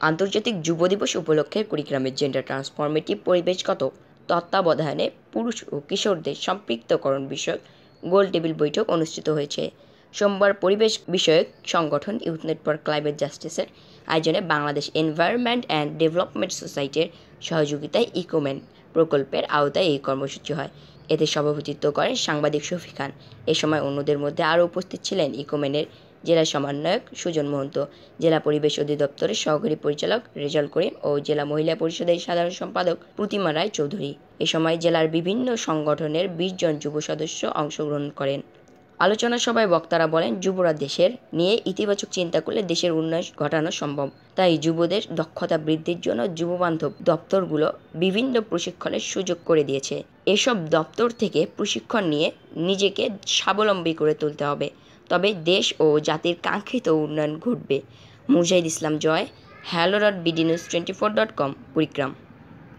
আন্তর্জাতিক যুব দিবস উপলক্ষে কুড়িগ্রামের জেন্ডার ট্রান্সফরমেটিভ পরিবেশগত তত্ত্বাবধানে পুরুষ ও কিশোরদের সম্পৃক্তকরণ বিষয়ক গোল টেবিল বৈঠক অনুষ্ঠিত হয়েছে। সোমবার পরিবেশ বিষয়ক সংগঠন ইউথ নেটওয়ার্ক ক্লাইমেট জাস্টিসের আয়োজনে বাংলাদেশ এনভায়রনমেন্ট অ্যান্ড ডেভেলপমেন্ট সোসাইটির সহযোগিতায় ইকোম্যান প্রকল্পের আওতায় এই কর্মসূচি হয়। এতে সভাপতিত্ব করেন সাংবাদিক শফি খান। এ সময় অন্যদের মধ্যে আরও উপস্থিত ছিলেন ইকোম্যানের জেলা সমন্বয়ক সুজন মহন্ত, জেলা পরিবেশ অধিদপ্তরের সহকারী পরিচালক রেজাউল করিম ও জেলা মহিলা পরিষদের সাধারণ সম্পাদক প্রতিমা রায় চৌধুরী। এ সময় জেলার বিভিন্ন সংগঠনের ২০ জন যুব সদস্য অংশগ্রহণ করেন। আলোচনা সভায় বক্তারা বলেন, যুবরা দেশের নিয়ে ইতিবাচক চিন্তা করলে দেশের উন্নয়ন ঘটানো সম্ভব। তাই যুবদের দক্ষতা বৃদ্ধির জন্য যুববান্ধব দপ্তরগুলো বিভিন্ন প্রশিক্ষণের সুযোগ করে দিয়েছে। এসব দপ্তর থেকে প্রশিক্ষণ নিয়ে নিজেকে স্বাবলম্বী করে তুলতে হবে, তবে দেশ ও জাতির কাঙ্ক্ষিত উন্নয়ন ঘটবে। মুজাহিদ ইসলাম জয়, hello.bdnews24.com, কুড়িগ্রাম।